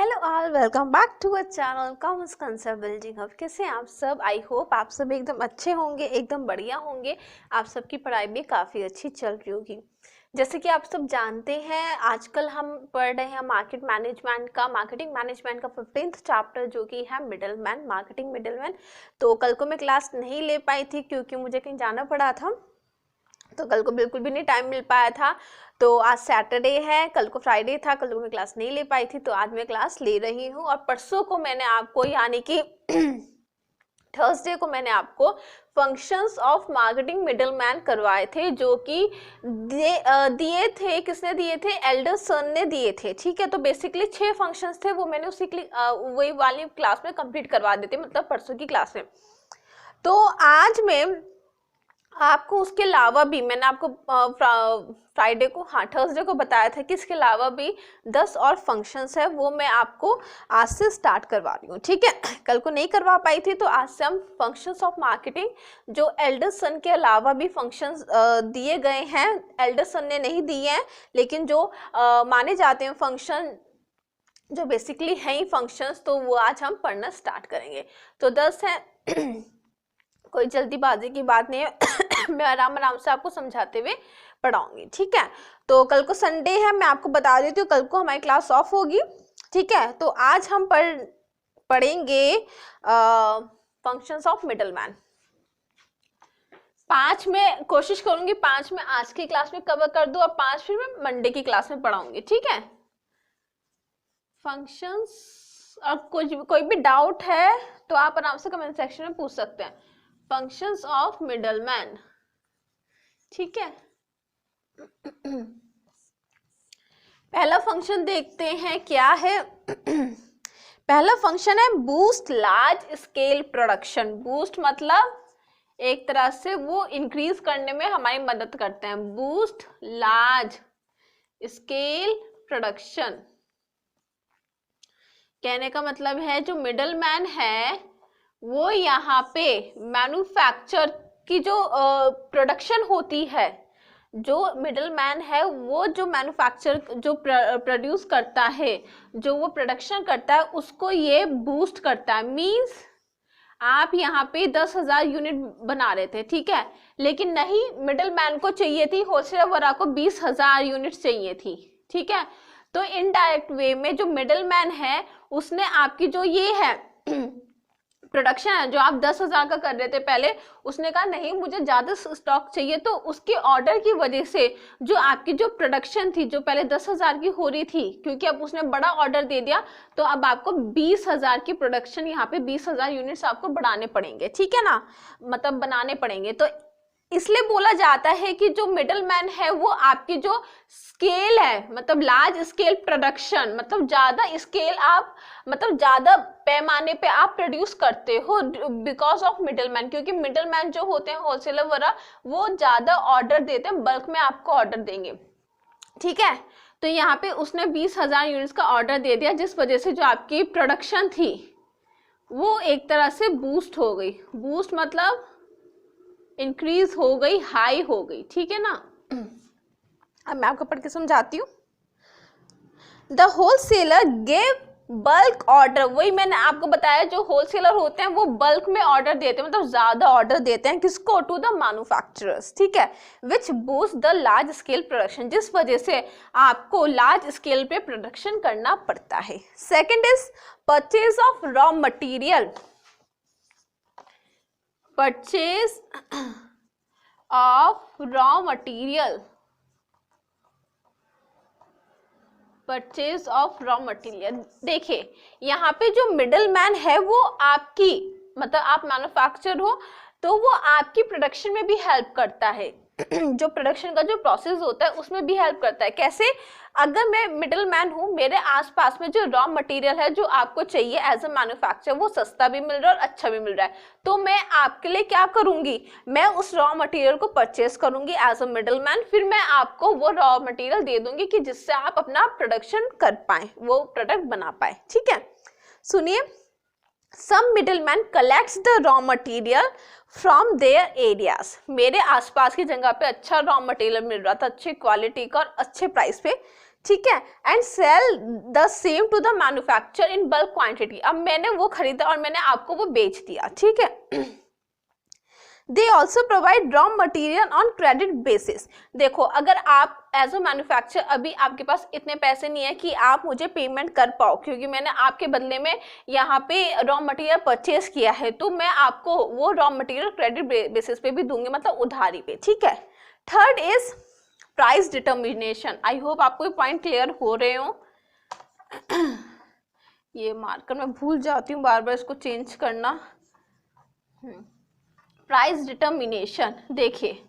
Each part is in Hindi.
Hello all, welcome back to a channel commerce concept building hub. कैसे हैं आप सब? आई होप आप सब एकदम अच्छे होंगे, एकदम बढ़िया होंगे। आप सबकी पढ़ाई भी काफ़ी अच्छी चल रही होगी। जैसे कि आप सब जानते हैं, आजकल हम पढ़ रहे हैं मार्केटिंग मैनेजमेंट का 15th चैप्टर, जो कि है middle man, marketing middle man. तो कल को मैं क्लास नहीं ले पाई थी क्योंकि मुझे कहीं जाना पड़ा था, तो कल को बिल्कुल भी नहीं टाइम मिल पाया था। तो आज सैटरडे है, कल को फ्राइडे था, कल को मैं क्लास नहीं ले पाई थी, तो आज मैं क्लास ले रही हूँ। और परसों को मैंने आपको, यानी कि थर्सडे को मैंने आपको फंक्शंस ऑफ मार्केटिंग मिडलमैन करवाए थे, जो कि दिए थे, किसने दिए थे? एल्डरसन ने दिए थे। ठीक है, तो बेसिकली 6 फंक्शंस थे, वो मैंने उसी वही वाली क्लास में कंप्लीट करवा देते, मतलब परसों की क्लास में। तो आज मैं आपको उसके अलावा भी, मैंने आपको फ्राइडे को, हाँ थर्सडे को बताया था कि इसके अलावा भी 10 और फंक्शंस है, वो मैं आपको आज से स्टार्ट करवा रही हूँ। ठीक है, कल को नहीं करवा पाई थी, तो आज से हम फंक्शंस ऑफ मार्केटिंग, जो एल्डरसन के अलावा भी फंक्शंस दिए गए हैं, एल्डरसन ने नहीं दिए हैं, लेकिन जो माने जाते हैं फंक्शन, जो बेसिकली है ही फंक्शंस, तो वो आज हम पढ़ना स्टार्ट करेंगे। तो 10 है, कोई जल्दीबाजी की बात नहीं है मैं आराम से आपको समझाते हुए पढ़ाऊंगी। ठीक है, तो कल को संडे है, मैं आपको बता देती हूँ, कल को हमारी क्लास ऑफ होगी। ठीक है, तो आज हम पढ़ेंगे फंक्शंस ऑफ मिडलमैन। 5 में कोशिश करूंगी, 5 में आज की क्लास में कवर कर दूं, और 5 फिर मैं मंडे की क्लास में पढ़ाऊंगी। ठीक है, फंक्शंस, और कोई भी डाउट है तो आप आराम से कमेंट सेक्शन में पूछ सकते हैं। फंक्शंस ऑफ मिडलमैन, ठीक है। पहला फंक्शन देखते हैं क्या है। पहला फंक्शन है boost large scale production. Boost मतलब एक तरह से वो इंक्रीज करने में हमारी मदद करते हैं। बूस्ट लार्ज स्केल प्रोडक्शन, कहने का मतलब है जो मिडलमैन है वो यहाँ पे मैन्युफैक्चर की जो प्रोडक्शन होती है, जो मिडलमैन है वो जो मैन्युफैक्चर, जो प्रोड्यूस करता है, जो वो प्रोडक्शन करता है, उसको ये बूस्ट करता है। मींस आप यहाँ पे 10,000 यूनिट बना रहे थे, ठीक है, लेकिन नहीं, मिडलमैन को चाहिए थी, होलसेलर वाला को 20,000 यूनिट चाहिए थी। ठीक है, तो इनडायरेक्ट वे में जो मिडलमैन है उसने आपकी जो ये है प्रोडक्शन है, जो आप 10,000 का कर रहे थे पहले, उसने कहा नहीं मुझे ज्यादा स्टॉक चाहिए, तो उसके ऑर्डर की वजह से जो आपकी जो प्रोडक्शन थी, जो पहले 10,000 की हो रही थी, क्योंकि अब उसने बड़ा ऑर्डर दे दिया, तो अब आपको 20,000 की प्रोडक्शन, यहाँ पे 20,000 यूनिट्स आपको बढ़ाने पड़ेंगे। ठीक है ना, मतलब बनाने पड़ेंगे। तो इसलिए बोला जाता है कि जो मिडलमैन है वो आपकी जो स्केल है, मतलब लार्ज स्केल प्रोडक्शन, मतलब ज्यादा स्केल आप, मतलब ज्यादा पैमाने पे आप प्रोड्यूस करते हो बिकॉज ऑफ मिडलमैन, क्योंकि मिडलमैन जो होते हैं होलसेलर वगैरह, वो ज्यादा ऑर्डर देते हैं, बल्क में आपको ऑर्डर देंगे। ठीक है, तो यहाँ पे उसने 20,000 यूनिट्स का ऑर्डर दे दिया, जिस वजह से जो आपकी प्रोडक्शन थी वो एक तरह से बूस्ट हो गई। बूस्ट मतलब इंक्रीज हो गई, हाई हो गई। ठीक है ना, अब मैं आपको पढ़ के समझाती हूँ। The wholesaler gave bulk order, वही मैंने आपको बताया, जो होलसेलर होते हैं वो बल्क में ऑर्डर देते हैं, मतलब ज्यादा ऑर्डर देते हैं, किसको? To the manufacturers. ठीक है, which boost the large scale production, जिस वजह से आपको लार्ज स्केल पे प्रोडक्शन करना पड़ता है। Second is purchase of raw material. Purchase of raw material, purchase of raw material. देखिए यहाँ पे जो मिडलमैन है वो आपकी, मतलब आप मैन्युफैक्चर हो तो वो आपकी प्रोडक्शन में भी हेल्प करता है, जो प्रोडक्शन का जो प्रोसेस होता है उसमें भी हेल्प करता है। कैसे? अगर मैं मिडलमैन हूँ, मेरे आसपास में जो रॉ मटेरियल है जो आपको चाहिए एज अ मैन्युफैक्चरर, वो सस्ता भी मिल रहा है और अच्छा भी मिल रहा है, तो मैं आपके लिए क्या करूंगी? मैं उस रॉ मटेरियल को परचेस करूंगी एज अ मिडलमैन, फिर मैं आपको वो रॉ मटेरियल दे दूंगी कि जिससे आप अपना प्रोडक्शन कर पाए, वो प्रोडक्ट बना पाए। ठीक है, सुनिए। Some middleman collects the raw material from their areas. मेरे आसपास की जगह पे अच्छा रॉ मटेरियल मिल रहा था, अच्छी क्वालिटी का और अच्छे प्राइस पे, ठीक है, and sell the same to the manufacture in bulk quantity. अब मैंने वो खरीदा और मैंने आपको वो बेच दिया, ठीक है। They also provide raw material on credit basis. देखो, अगर आप एज अ मैन्युफैक्चरर अभी आपके पास इतने पैसे नहीं है कि आप मुझे पेमेंट कर पाओ, क्योंकि मैंने आपके बदले में यहाँ पे रॉ मटेरियल परचेज किया है, तो मैं आपको वो रॉ मटेरियल क्रेडिट बेसिस पे भी दूंगी, मतलब उधारी पे, ठीक है। Third is price determination. I hope आपको ये पॉइंट क्लियर हो रहे हो। ये मार्कर मैं भूल जाती हूँ बार बार इसको चेंज करना। प्राइस डिटर्मिनेशन, देखिए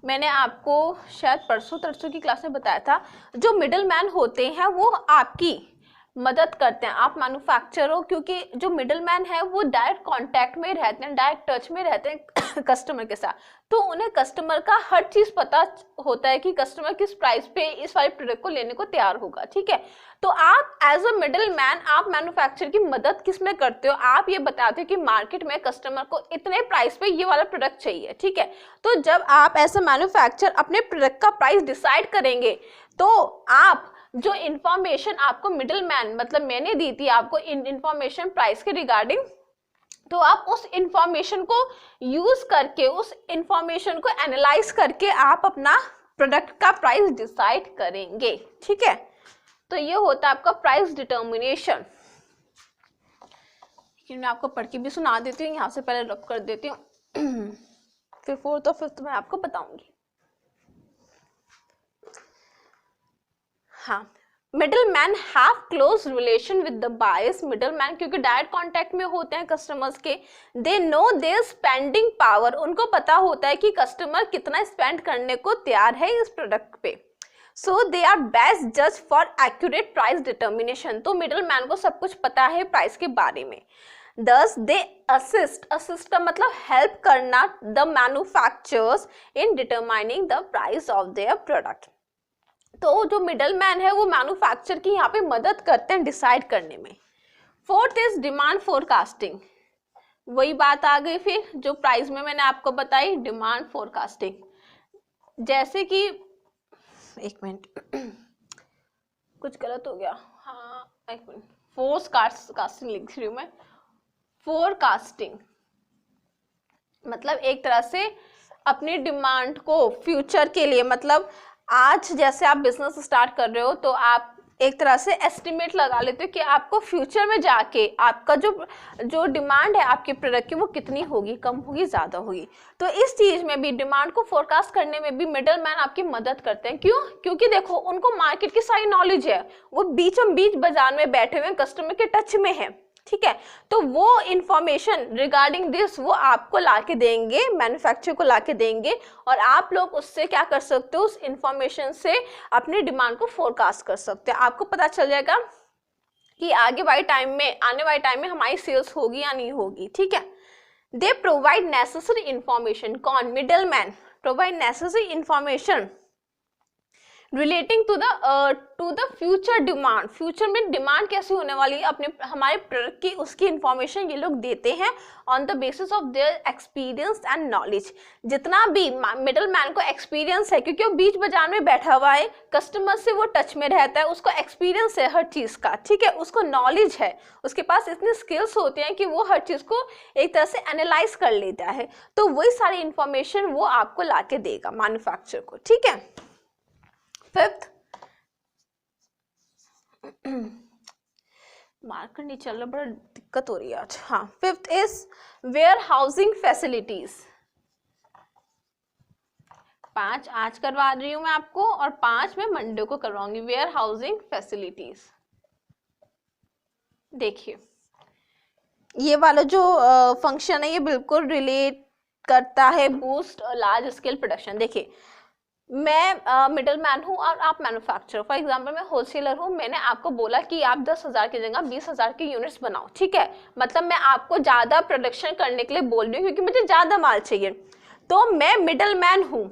मैंने आपको शायद परसों तरसों की क्लास में बताया था, जो मिडल मैन होते हैं वो आपकी मदद करते हैं। आप मैन्युफैक्चरर हो, क्योंकि जो मिडल मैन है वो डायरेक्ट कांटेक्ट में रहते हैं, डायरेक्ट टच में रहते हैं कस्टमर के साथ, तो उन्हें कस्टमर का हर चीज पता होता है कि कस्टमर किस प्राइस पे इस वाले प्रोडक्ट को लेने को तैयार होगा, ठीक है। तो आप एज अ मिडल मैन आप मैन्युफैक्चरर की मदद किस में करते हो, आप ये बताते हो कि मार्केट में कस्टमर को इतने प्राइस पे ये वाला प्रोडक्ट चाहिए, ठीक है। तो जब आप एज अ मैन्युफैक्चरर अपने प्रोडक्ट का प्राइस डिसाइड करेंगे, तो आप जो इंफॉर्मेशन आपको मिडल मैन मतलब मैंने दी थी आपको इंफॉर्मेशन प्राइस के रिगार्डिंग, तो आप उस इंफॉर्मेशन को यूज करके, उस इंफॉर्मेशन को एनालाइज करके आप अपना प्रोडक्ट का प्राइस डिसाइड करेंगे, ठीक है। तो ये होता है आपका प्राइस डिटर्मिनेशन। मैं आपको पढ़ के भी सुना देती हूँ, यहाँ से पहले रब कर देती हूँ, फिर फोर्थ और फिफ्थ में आपको बताऊंगी। हाँ, middle man have close relation with the buyers. Middle man क्योंकि डायरेक्ट कांटेक्ट में होते हैं कस्टमर्स के, they know their spending power. उनको पता होता है कि कस्टमर कितना स्पेंड करने को तैयार है इस प्रोडक्ट पे। सो दे आर बेस्ट जज फॉर एक्यूरेट प्राइस डिटर्मिनेशन। तो मिडल मैन को सब कुछ पता है प्राइस के बारे में। Thus they assist का मतलब हेल्प करना the manufacturers in determining the price of their product। तो जो मिडल मैन है वो मैन्युफैक्चर की यहाँ पे मदद करते हैं डिसाइड करने में। Fourth is demand forecasting. वही बात आ गई फिर जो प्राइस में मैंने आपको बताई, डिमांड फोरकास्टिंग। जैसे कि एक मिनट कुछ गलत हो गया, हाँ एक मिनट, फोरकास्टिंग लिख रही हूँ मैं। फोरकास्टिंग मतलब एक तरह से अपनी डिमांड को फ्यूचर के लिए, मतलब आज जैसे आप बिजनेस स्टार्ट कर रहे हो तो आप एक तरह से एस्टिमेट लगा लेते हो कि आपको फ्यूचर में जाके आपका जो डिमांड है आपके प्रोडक्ट की वो कितनी होगी, कम होगी, ज़्यादा होगी। तो इस चीज़ में भी डिमांड को फोरकास्ट करने में भी मिडल मैन आपकी मदद करते हैं। क्यों? क्योंकि देखो उनको मार्केट की सारी नॉलेज है, वो बीचों बीच बाजार में बैठे हुए कस्टमर के टच में है, ठीक है। तो वो इंफॉर्मेशन रिगार्डिंग दिस वो आपको लाके देंगे, मैन्युफैक्चरर को लाके देंगे, और आप लोग उससे क्या कर सकते हो, उस इंफॉर्मेशन से अपनी डिमांड को फोरकास्ट कर सकते हैं। आपको पता चल जाएगा कि आने वाले टाइम में हमारी सेल्स होगी या नहीं होगी, ठीक है। They provide necessary information. कौन? Middle man provide necessary information relating to the future demand. Future में डिमांड कैसी होने वाली है अपने हमारे प्रोडक्ट की, उसकी इंफॉर्मेशन ये लोग देते हैं on the basis of their experience and knowledge. जितना भी मिडल मैन को एक्सपीरियंस है, क्योंकि वो बीच बाजार में बैठा हुआ है, कस्टमर से वो टच में रहता है, उसको एक्सपीरियंस है हर चीज़ का, ठीक है, उसको नॉलेज है, उसके पास इतनी स्किल्स होती हैं कि वो हर चीज़ को एक तरह से एनालाइज कर लेता है। तो वही सारी इंफॉर्मेशन वो आपको ला के देगा मैन्युफैक्चरर को, ठीक है। फिफ्थ, मार्कर नहीं चल रहा, बड़ा दिक्कत हो रही है आज। हाँ, fifth is warehousing facilities. 5 आज करवा रही हूं मैं आपको और 5 मैं मंडे को करवाऊंगी। वेयर हाउसिंग फैसिलिटीज, देखिए ये वाला जो फंक्शन है ये बिल्कुल रिलेट करता है बूस्ट लार्ज स्केल प्रोडक्शन। देखिए मैं मिडल मैन हूँ और आप मैन्युफैक्चरर, फॉर एग्जांपल मैं होलसेलर हूँ, मैंने आपको बोला कि आप 10,000 की जगह 20,000 की यूनिट्स बनाओ, ठीक है। मतलब मैं आपको ज़्यादा प्रोडक्शन करने के लिए बोल रही हूँ क्योंकि मुझे ज़्यादा माल चाहिए, तो मैं मिडल मैन हूँ,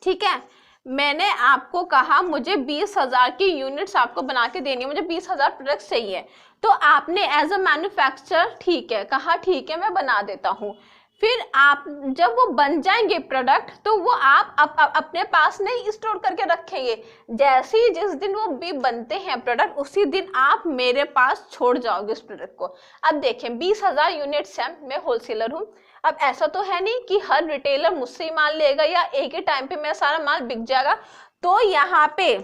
ठीक है। मैंने आपको कहा मुझे 20,000 की यूनिट्स आपको बना के देनी है, मुझे 20,000 प्रोडक्ट्स चाहिए, तो आपने एज अ मैन्युफैक्चरर ठीक है कहा, ठीक है मैं बना देता हूँ। फिर आप जब वो बन जाएंगे प्रोडक्ट तो वो आप अपने पास नहीं स्टोर करके रखेंगे, जैसे ही जिस दिन वो भी बनते हैं प्रोडक्ट उसी दिन आप मेरे पास छोड़ जाओगे उस प्रोडक्ट को। अब देखें 20,000 यूनिट्स हैं, मैं होलसेलर हूँ। अब ऐसा तो है नहीं कि हर रिटेलर मुझसे ही माल लेगा या एक ही टाइम पे मेरा सारा माल बिक जाएगा। तो यहाँ पे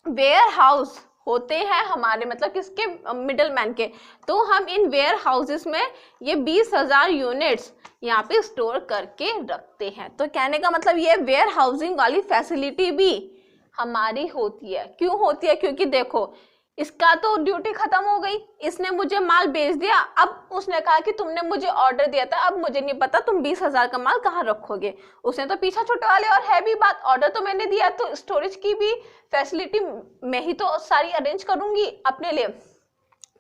वेयर हाउस होते हैं हमारे, मतलब किसके, मिडल मैन के। तो हम इन वेयर हाउसेस में ये 20,000 यूनिट्स यहाँ पे स्टोर करके रखते हैं। तो कहने का मतलब ये वेयर हाउसिंग वाली फैसिलिटी भी हमारी होती है। क्यों होती है? क्योंकि देखो इसका तो ड्यूटी खत्म हो गई, इसने मुझे माल बेच दिया, अब उसने कहा कि तुमने मुझे ऑर्डर दिया था, अब मुझे नहीं पता तुम 20,000 का माल कहाँ रखोगे। उसने तो पीछा छुटवा लिया। और है भी बात, ऑर्डर तो मैंने दिया, तो स्टोरेज की भी फैसिलिटी मैं ही तो सारी अरेंज करूंगी अपने लिए।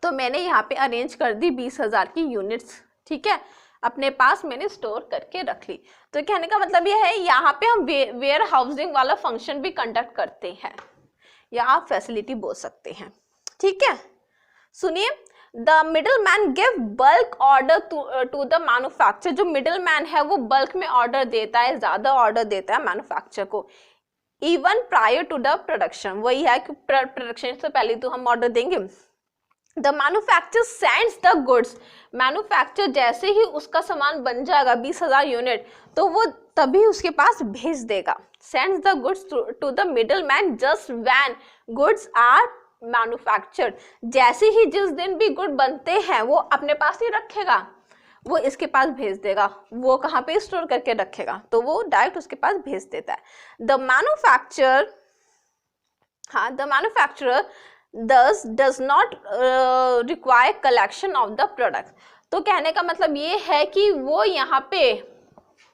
तो मैंने यहाँ पे अरेंज कर दी 20,000 की यूनिट्स, ठीक है, अपने पास मैंने स्टोर करके रख ली। तो कहने का मतलब यह है यहाँ पे हम वेयर हाउसिंग वाला फंक्शन भी कंडक्ट करते हैं, या आप फैसिलिटी बोल सकते हैं, ठीक है। सुनिए, the middle man give bulk order to the manufacture. जो मिडल मैन है वो बल्क में ऑर्डर देता है, ज्यादा ऑर्डर देता है मैन्युफैक्चर को, even prior to the production. वही है कि प्रोडक्शन से पहले तो हम ऑर्डर देंगे। The manufacture sends the goods. Manufacture जैसे ही उसका सामान बन जाएगा 20,000 यूनिट, तो वो तभी उसके पास भेज देगा। Sends the goods to the middle man just when goods are manufactured. जैसे ही जिस दिन भी गुड बनते हैं वो अपने पास ही रखेगा, वो इसके पास भेज देगा। वो कहाँ पे स्टोर करके रखेगा? तो वो डायरेक्ट उसके पास भेज देता है। द मैन्युफैक्चरर, हाँ, the manufacturer thus does not require collection of the product। तो कहने का मतलब ये है कि वो यहाँ पे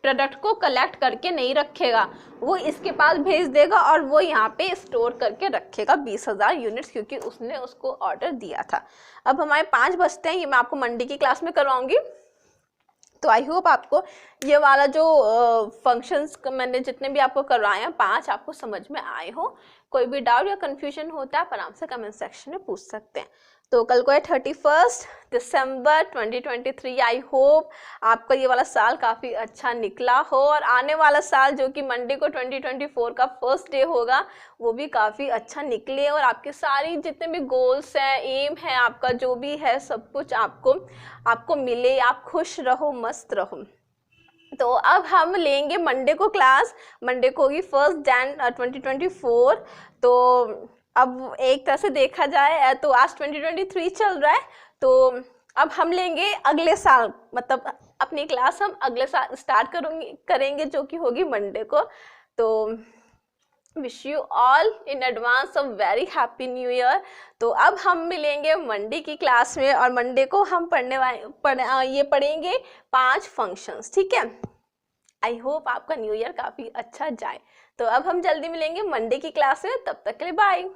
प्रोडक्ट को कलेक्ट करके नहीं रखेगा, वो इसके पास भेज देगा और वो यहाँ पे स्टोर करके रखेगा 20,000 यूनिट्स, क्योंकि उसने उसको ऑर्डर दिया था। अब हमारे 5 बजते हैं, ये मैं आपको मंडे की क्लास में करवाऊंगी। तो आई होप आपको ये वाला जो फंक्शंस मैंने जितने भी आपको करवाए हैं 5 आपको समझ में आए हो। कोई भी डाउट या कंफ्यूजन होता है आप आराम से कमेंट सेक्शन में पूछ सकते हैं। तो कल को है 31 दिसंबर 2023। आई होप आपका ये वाला साल काफ़ी अच्छा निकला हो, और आने वाला साल जो कि मंडे को 2024 का फर्स्ट डे होगा वो भी काफ़ी अच्छा निकले, और आपके सारी जितने भी गोल्स हैं, एम है, आपका जो भी है, सब कुछ आपको मिले, आप खुश रहो, मस्त रहो। तो अब हम लेंगे मंडे को क्लास, मंडे को होगी 1 जनवरी 2024। तो अब एक तरह से देखा जाए तो आज 2023 चल रहा है, तो अब हम लेंगे अगले साल, मतलब अपनी क्लास हम अगले साल स्टार्ट करेंगे जो कि होगी मंडे को। तो wish you all in advance a very happy new year. तो अब हम मिलेंगे मंडे की क्लास में, और मंडे को हम पढ़ेंगे 5 फंक्शंस, ठीक है। आई होप आपका न्यू ईयर काफ़ी अच्छा जाए। तो अब हम जल्दी मिलेंगे मंडे की क्लास में, तब तक के लिए बाय।